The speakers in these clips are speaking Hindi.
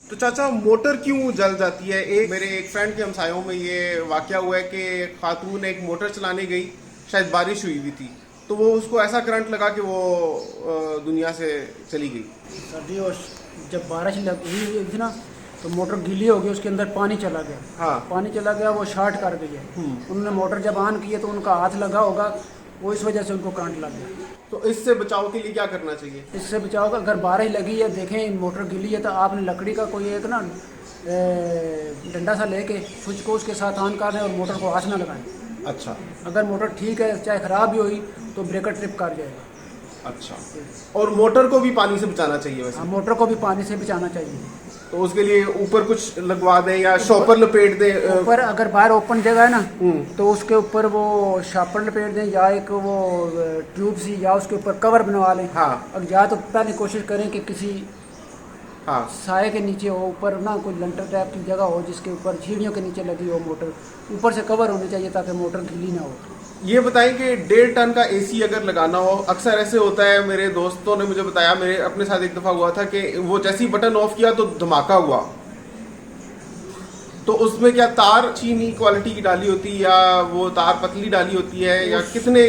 तो चाचा मोटर क्यों जल जाती है? मेरे एक फ्रेंड के हमसायों में ये वाकया हुआ है कि खातून एक मोटर चलाने गई, शायद बारिश हुई हुई थी, तो वो उसको ऐसा करंट लगा कि वो दुनिया से चली गई। सर्दी और जब बारिश लग हुई थी ना, तो मोटर गीली हो गई, उसके अंदर पानी चला गया। हाँ। पानी चला गया, वो शॉर्ट कर गई है। उन्होंने मोटर जब ऑन की है तो उनका हाथ लगा होगा, वो इस वजह से उनको करंट लग गया। तो इससे बचाव के लिए क्या करना चाहिए? इससे बचाव का, अगर बारिश लगी है, देखें मोटर गीली है, तो आपने लकड़ी का कोई एक ना डंडा सा लेके स्विच को उसके साथ ऑन कर दें और मोटर को हाथ ना लगाएं। अच्छा अगर मोटर ठीक है, चाहे ख़राब भी हुई, तो ब्रेकर ट्रिप कर जाएगा। अच्छा। और मोटर को भी पानी से बचाना चाहिए वैसे? हाँ, मोटर को भी पानी से बचाना चाहिए। तो उसके लिए ऊपर कुछ लगवा दें या शॉपर लपेट दें? ऊपर अगर बाहर ओपन जगह है ना, तो उसके ऊपर वो शापर लपेट दें, या एक वो ट्यूब सी, या उसके ऊपर कवर बनवा लें। हाँ। अब या तो पहले कोशिश करें कि किसी हाँ। साए के नीचे हो, ऊपर ना कोई लंटर टाइप की जगह हो जिसके ऊपर सीढ़ियों के नीचे लगी हो मोटर, ऊपर से कवर होने चाहिए ताकि मोटर गीली ना हो। ये बताएं कि 1.5 टन का एसी अगर लगाना हो, अक्सर ऐसे होता है, मेरे दोस्तों ने मुझे बताया, मेरे अपने साथ एक दफ़ा हुआ था कि वो जैसे ही बटन ऑफ किया तो धमाका हुआ। तो उसमें क्या तार चीनी क्वालिटी की डाली होती है या वो तार पतली डाली होती है या कितने?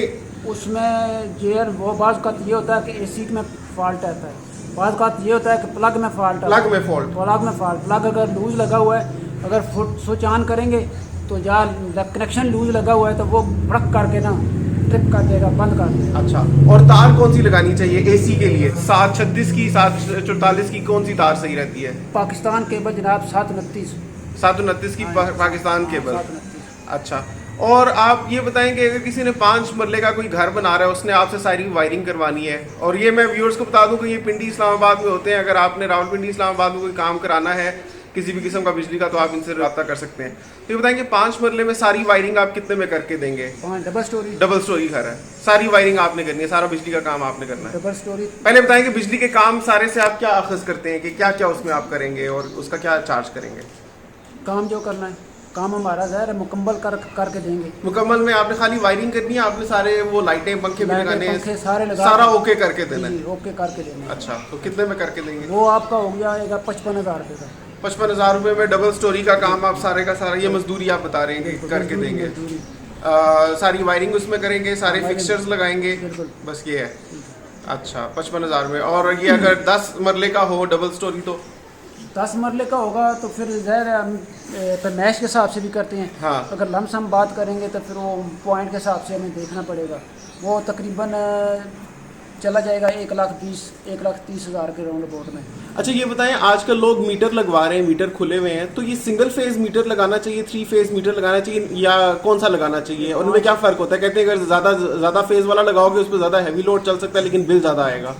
उसमें जेयर वो बाज़ का ये होता है कि एसी में फॉल्ट आता है, बाज़ का ये होता है कि प्लग में फॉल्ट आता है। प्लग में फॉल्ट? प्लग में फॉल्ट, प्लग अगर लूज लगा हुआ है, अगर फुट स्विच ऑन करेंगे तो जहाँ कनेक्शन लूज लगा हुआ है तो वो फड़क करके ना ट्रिप कर देगा, बंद कर देगा। अच्छा। और तार कौन सी लगानी चाहिए एसी के लिए? 736 की, 744 की, कौन सी तार सही रहती है? पाकिस्तान केबल जनाब 729। 729 की पाकिस्तान केबल। 729। अच्छा। और आप ये बताएं कि अगर किसी ने 5 मरले का कोई घर बना रहा है, उसने आपसे सारी वायरिंग करवानी है, और ये मैं व्यूअर्स को बता दूं कि ये पिंडी इस्लामाबाद में होते हैं, अगर आपने रावलपिंडी इस्लामाबाद में कोई काम कराना है किसी भी किस्म का बिजली का, तो आप इनसे रब्ता कर सकते हैं। तो ये बताएंगे 5 मरले में सारी वायरिंग आप कितने में करके देंगे? Double storey. डबल स्टोरी घर है, सारी वायरिंग आपने करनी है, सारा बिजली का काम आपने करना है। Double storey. पहले बताएं कि बिजली के काम सारे से आप क्या अखज़ करते हैं, कि क्या क्या उसमें आप करेंगे और उसका क्या चार्ज करेंगे? काम जो करना है, काम हमारा ज़ाहिर है मुकम्मल करके देंगे। मुकम्मल में आपने खाली वायरिंग करनी है, आपने सारे वो लाइटें पंखे भी लगाने हैं, पंखे सारे लगा, सारा ओके करके देना है? ओके करके देना। अच्छा। तो कितने में करके देंगे? वो आपका हो जाएगा 55,000 रुपये का। 55,000 रुपये में डबल स्टोरी का काम आप सारे का सारा, ये मजदूरी आप बता रहे हैं कि करके देंगे? सारी वायरिंग उसमें करेंगे, सारे फिक्सचर्स लगाएंगे, बस ये है। अच्छा, 55,000 में। और ये अगर 10 मरले का हो डबल स्टोरी तो? 10 मरले का होगा तो फिर ज़ाहिर है हम पैमाइश के हिसाब से भी करते हैं। हाँ। अगर लमसम बात करेंगे तो फिर वो पॉइंट के हिसाब से हमें देखना पड़ेगा। वो तकरीबन चला जाएगा 1,30,000 के राउंड अबाउट में। अच्छा, ये बताएं, आजकल लोग मीटर लगवा रहे हैं, मीटर खुले हुए हैं, तो ये सिंगल फेज मीटर लगाना चाहिए, 3 फेज मीटर लगाना चाहिए, या कौन सा लगाना चाहिए? और उनमें क्या फ़र्क होता है? कहते हैं अगर ज़्यादा फेज वाला लगाओगे उस पर ज़्यादा हैवी लोड चल सकता है, लेकिन बिल ज़्यादा आएगा।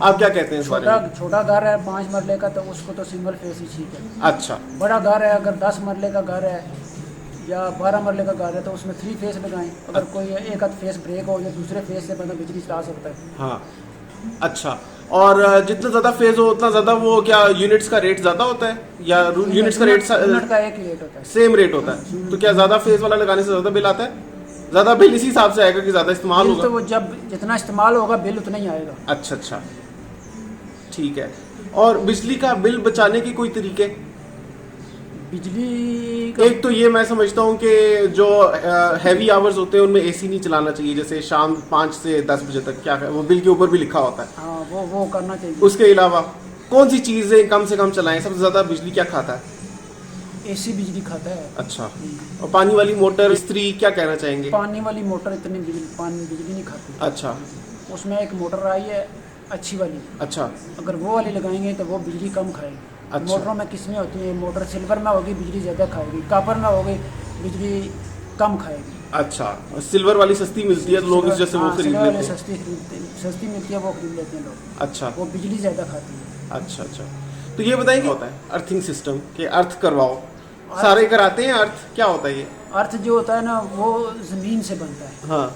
आप क्या कहते हैं इस बारे में? छोटा घर है 5 मरले का, तो उसको तो सिंगल फेस ही ठीक है। अच्छा। बड़ा घर है, अगर 10 मरले का घर है या 12 मरले का घर है, तो उसमें 3 फेस लगाएं। अगर कोई एक आध फेस ब्रेक हो या दूसरे फेस से बंदा बिजली चला सकता है। हाँ। अच्छा। और जितना ज़्यादा फेज हो उतना ज़्यादा वो क्या यूनिट्स का रेट ज़्यादा होता है, या यूनिट्स का रेट यूनिट का एक ही रेट होता है, सेम रेट होता है? तो क्या ज़्यादा फेज वाला लगाने से ज़्यादा बिल आता है? ज़्यादा बिल इसी हिसाब से आएगा कि ज़्यादा इस्तेमाल होगा? तो वो जब जितना इस्तेमाल होगा बिल उतना ही आएगा। अच्छा अच्छा, ठीक है। और बिजली का बिल बचाने के कोई तरीके? बिजली एक तो ये मैं समझता हूँ कि जो हैवी आवर्स होते हैं उनमें एसी नहीं चलाना चाहिए, जैसे शाम 5 से 10 बजे तक, क्या है वो बिल के ऊपर भी लिखा होता है। हाँ, वो करना चाहिए। उसके अलावा कौन सी चीज़ें कम से कम चलाएं? सबसे ज़्यादा बिजली क्या खाता है? एसी बिजली खाता है। अच्छा। और पानी वाली मोटर, इस्त्री, क्या कहना चाहेंगे? पानी वाली मोटर इतनी बिजली नहीं खाती। अच्छा। उसमें एक मोटर आई है अच्छी वाली। अच्छा। अगर वो वाली लगाएंगे तो वो बिजली कम खाएगी। अच्छा। मोटरों में किस्में होती हैं, मोटर सिल्वर में होगी बिजली ज़्यादा खाएगी, कॉपर में होगी बिजली कम खाएगी। अच्छा। सिल्वर वाली सस्ती मिलती है तो लोग इस जैसे वो खरीद लेते हैं? सस्ती मिलती है, वो खरीद लेते हैं लोग। अच्छा। वो बिजली ज़्यादा खाती है। अच्छा अच्छा। तो ये बताएं क्या होता है अर्थिंग सिस्टम, के अर्थ करवाओ, सारे कराते हैं अर्थ, क्या होता है ये? अर्थ जो होता है ना, वो ज़मीन से बनता है। हाँ।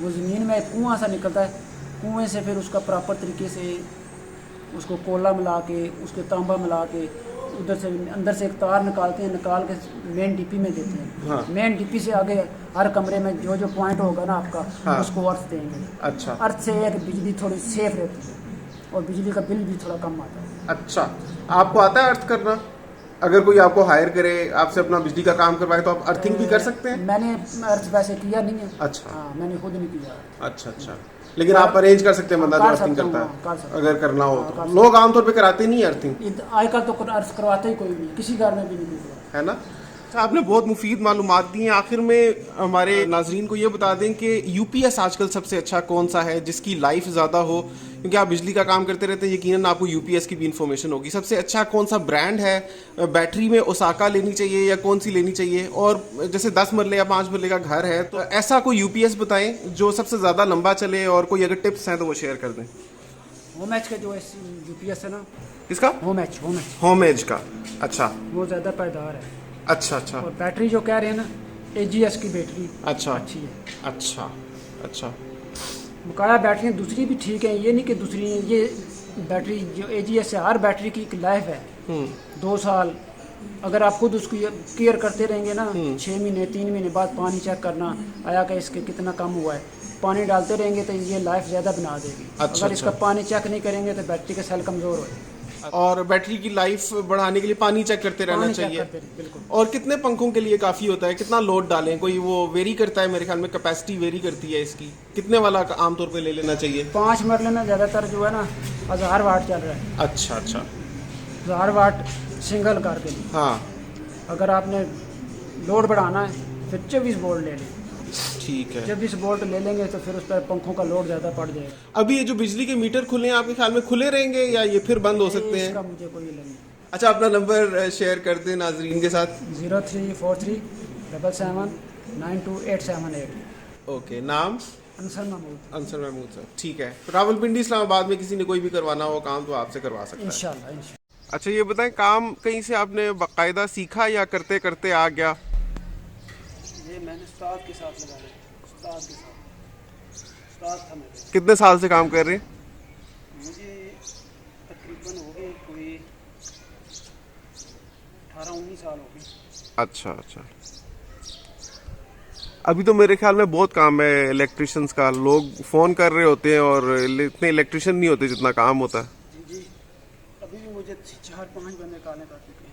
वो ज़मीन में कुआं सा निकलता है, कुएं से फिर उसका प्रॉपर तरीके से उसको कोला मिला के, उसके तांबा मिला के, उधर से अंदर से एक तार निकालते हैं, निकाल के मेन डीपी में देते हैं। हाँ। मेन डीपी से आगे हर कमरे में जो जो पॉइंट होगा ना आपका, हाँ। उसको अर्थ देंगे। अच्छा। अर्थ से एक बिजली थोड़ी सेफ रहती है और बिजली का बिल भी थोड़ा कम आता है। अच्छा। आपको आता है अर्थ करना? अगर कोई आपको हायर करे, आपसे अपना बिजली का काम करवाए, तो आप अर्थिंग भी कर सकते हैं? मैंने अर्थ वैसे किया नहीं है। अच्छा। हाँ, मैंने खुद नहीं किया। अच्छा। लेकिन आप अरेंज कर सकते हैं बंदा जो कर अर्थिंग सकता हूँ, करता हाँ, कर है, सकता हूँ। अगर करना हो हाँ, तो। कर लोग आमतौर पे कराते नहीं है अर्थिंग, आजकल तो अर्थ करवाते ही कोई नहीं, किसी घर में भी नहीं मिल है ना? अच्छा, आपने बहुत मुफीद मालूमात दी हैं। आखिर में हमारे नाजरीन को ये बता दें कि यूपीएस आजकल सबसे अच्छा कौन सा है जिसकी लाइफ ज़्यादा हो, क्योंकि आप बिजली का काम करते रहते हैं, यकीनन आपको यूपीएस की भी इन्फॉर्मेशन होगी। सबसे अच्छा कौन सा ब्रांड है? बैटरी में ओसाका लेनी चाहिए या कौन सी लेनी चाहिए? और जैसे 10 मरले या 5 मरले का घर है, तो ऐसा कोई यूपीएस बताएं जो सबसे ज़्यादा लंबा चले, और कोई अगर टिप्स हैं तो वो शेयर कर दें। होम एच का जो यूपीएस है ना, इसका होम एच होम एज का। अच्छा वो ज़्यादा पायदार है। अच्छा और बैटरी जो कह रहे हैं ना, एजीएस की बैटरी अच्छा अच्छी है। अच्छा। बकाया बैटरी दूसरी भी ठीक है, ये नहीं कि दूसरी है। ये बैटरी जो एजीएस है, हर बैटरी की एक लाइफ है 2 साल। अगर आप खुद उसकी केयर करते रहेंगे ना, 6 महीने 3 महीने बाद पानी चेक करना आया कि इसके कितना कम हुआ है, पानी डालते रहेंगे तो ये लाइफ ज़्यादा बना देगी। अगर इसका पानी चेक नहीं करेंगे तो बैटरी के सेल कमज़ोर होगी। और बैटरी की लाइफ बढ़ाने के लिए पानी चेक करते रहना पानी चेक चाहिए। करते रहिए, बिल्कुल। और कितने पंखों के लिए काफ़ी होता है? कितना लोड डालें? कोई वो वेरी करता है? मेरे ख्याल में कैपेसिटी वेरी करती है इसकी। कितने वाला आमतौर पे ले लेना चाहिए? 5 मरले में ज़्यादातर जो है ना 1000 वाट चल रहा है। अच्छा 1000 वाट सिंगल कार के लिए। हाँ अगर आपने लोड बढ़ाना है फिर 24 वोल्ट ले लें। ठीक है। 24 वोल्ट ले लेंगे तो फिर उस पर पंखों का लोड ज़्यादा पड़ जाएगा। अभी ये जो बिजली के मीटर खुले हैं, आपके ख्याल में खुले रहेंगे या ये फिर बंद हो सकते इसका हैं? मुझे कोई नहीं। अच्छा, अपना नंबर शेयर कर दें नाजरीन के साथ। 0343 77 92878। ओके, नाम? अंसर महमूद। अंसर महमूद सर, ठीक है। रावलपिंडी इस्लामाबाद में किसी ने कोई भी करवाना हो काम तो आपसे करवा सकता है इंशाल्लाह। अच्छा, ये बताएं, काम कहीं से आपने बाकायदा सीखा या करते करते आ गया? ये मैंने उस्ताद के साथ लगाया, उस्ताद के साथ। उस्ताद था मेरे। कितने साल से काम कर रहे हैं? मुझे तकरीबन हो गए कोई 18-19 साल हो गए। अच्छा। अभी तो मेरे ख्याल में बहुत काम है इलेक्ट्रिशियंस का। लोग फ़ोन कर रहे होते हैं और इतने इलेक्ट्रिशियन नहीं होते जितना काम होता है। जी, अभी भी मुझे 4-5 बंदे काले कर चुके हैं।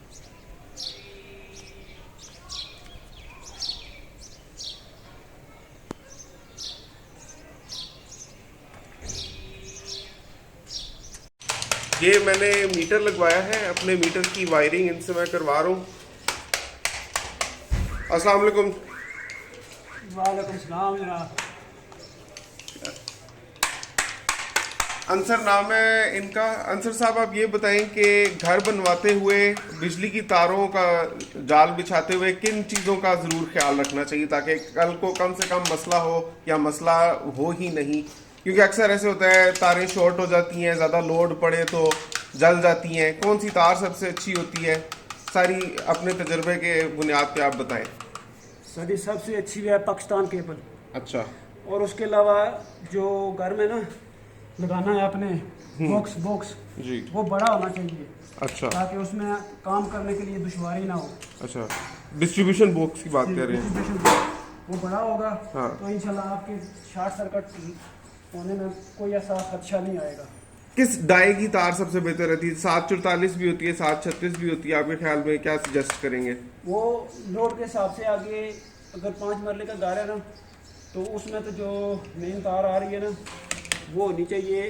ये मैंने मीटर लगवाया है, अपने मीटर की वायरिंग इनसे मैं करवा रहा हूँ। अस्सलाम वालेकुम। वालेकुम सलाम जनाब। अंसर नाम है इनका। अंसर साहब, आप ये बताएं कि घर बनवाते हुए बिजली की तारों का जाल बिछाते हुए किन चीज़ों का ज़रूर ख्याल रखना चाहिए ताकि कल को कम से कम मसला हो या मसला हो ही नहीं? क्योंकि अक्सर ऐसे होता है तारें शॉर्ट हो जाती हैं, ज़्यादा लोड पड़े तो जल जाती हैं। कौन सी तार सबसे अच्छी होती है? सारी अपने तजर्बे के बुनियाद पे आप बताएं। सदी सबसे अच्छी है पाकिस्तान केबल। अच्छा। और उसके अलावा जो घर में ना लगाना है अपने बॉक्स जी। वो बड़ा होना चाहिए। अच्छा। ताकि उसमें काम करने के लिए दुश्वारी ना हो। अच्छा, डिस्ट्रीब्यूशन बॉक्स की बात कर रहे हैं? वो बड़ा होगा हाँ। तो इंशाल्लाह आपके शॉर्ट सर्किट होने में कोई ऐसा खदशा नहीं आएगा। किस डाई की तार सबसे बेहतर रहती है? 744 भी होती है, 736 भी होती है, आपके ख्याल में क्या सजेस्ट करेंगे? वो लोड के हिसाब से आगे अगर 5 मरले का घर है ना तो उसमें तो जो मेन तार आ रही है ना वो होनी चाहिए।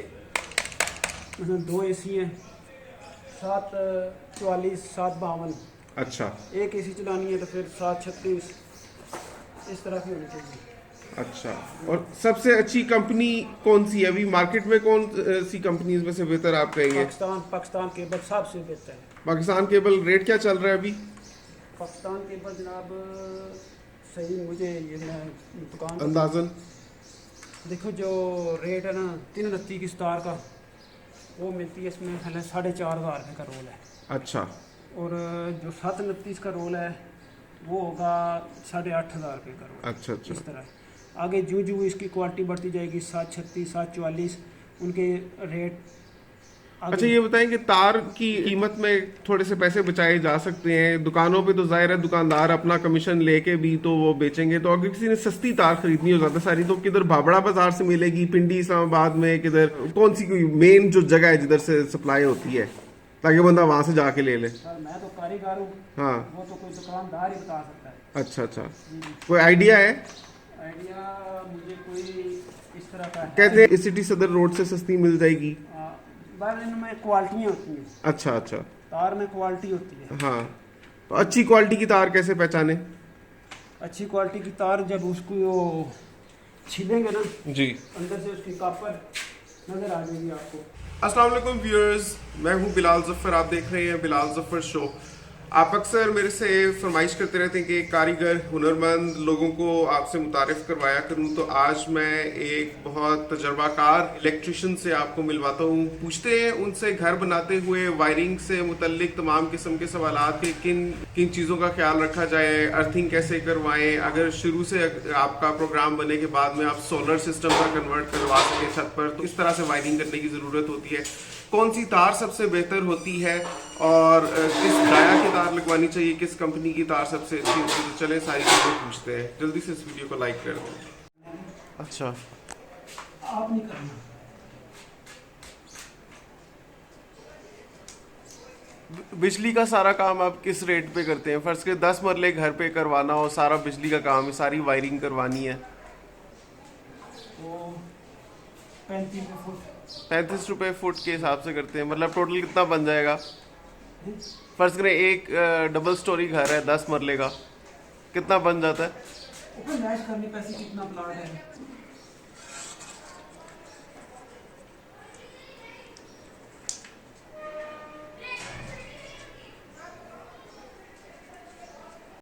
2 एसी हैं, 744 752। अच्छा। एक एसी चलानी है तो फिर 736 इस तरह की होनी चाहिए। अच्छा, और सबसे अच्छी कंपनी कौन सी है अभी मार्केट में? कौन सी कंपनीज में से बेहतर आप कहेंगे? पाकिस्तान केबल सबसे बेहतर है। पाकिस्तान केबल रेट क्या चल रहा है अभी? पाकिस्तान केबल जनाब सही मुझे ये मैं दुकान अंदाजन देखो जो रेट है ना 329 की स्टार का वो मिलती है, इसमें 4,500 रुपये का रोल है। अच्छा। और जो 729 का रोल है वो होगा 8,500 रुपये का रोल। अच्छा। इस तरह आगे जो इसकी क्वालिटी बढ़ती जाएगी 736 744 उनके रेट आगे। अच्छा, ये बताएं कि तार की कीमत में थोड़े से पैसे बचाए जा सकते हैं। दुकानों पे तो जाहिर है दुकानदार अपना कमीशन लेके भी तो वो बेचेंगे, तो अगर किसी ने सस्ती तार खरीदनी हो ज़्यादा सारी तो किधर भाबड़ा बाजार से मिलेगी, पिंडी इस्लामाबाद में, किधर कौन सी कोई मेन जो जगह है जिधर से सप्लाई होती है ताकि बंदा वहाँ से जाके ले ले। सर मैं तो कारीगर हूँ, हाँ, वो तो कोई दुकानदार ही बता सकता है। अच्छा अच्छा। जी जी। कोई आइडिया है? आइडिया मुझे कोई इस तरह का है। कहते हैं सिटी सदर रोड से सस्ती मिल जाएगी। बार इनमें क्वालिटियाँ होती हैं, अच्छा अच्छा। तार में क्वालिटी होती है। हाँ, तो अच्छी क्वालिटी की तार कैसे पहचाने? अच्छी क्वालिटी की तार जब उसको वो छीलेंगे ना, जी। अंदर से उसकी कापर नजर आ जाएगी आपको। अस्सलाम वालेकुम व्यूअर्स, मैं हूं बिलाल ज़फ़र, आप देख रहे हैं बिलाल ज़फ़र शो। आप अक्सर मेरे से फरमाइश करते रहते हैं कि कारीगर हुनरमंद लोगों को आपसे मुतारिफ़ करवाया करूं, तो आज मैं एक बहुत तजर्बाकार इलेक्ट्रिशियन से आपको मिलवाता हूं। पूछते हैं उनसे घर बनाते हुए वायरिंग से मुतल्लिक तमाम किस्म के सवालात के किन किन चीज़ों का ख्याल रखा जाए, अर्थिंग कैसे करवाएं, अगर शुरू से आपका प्रोग्राम बने के बाद में आप सोलर सिस्टम का कन्वर्ट करवा सकें छत पर, तो किस तरह से वायरिंग करने की ज़रूरत होती है, कौन सी तार सबसे बेहतर होती है और किस डाया की तार लगवानी चाहिए, किस कंपनी की तार सबसे अच्छी होती है। तो चले सारी चीज़ें पूछते हैं। जल्दी से इस वीडियो को लाइक कर दें। अच्छा, आप नहीं करना। बिजली का सारा काम आप किस रेट पे करते हैं? फर्ज के 10 मरले घर पे करवाना हो, सारा बिजली का काम है, सारी वायरिंग करवानी है, वो 35 फुट 35 रुपये फुट के हिसाब से करते हैं। मतलब टोटल कितना बन जाएगा? फर्ज करें एक डबल स्टोरी घर है 10 मरले का, कितना बन जाता है? ऊपर मैच करने पैसे कितना प्लाट है?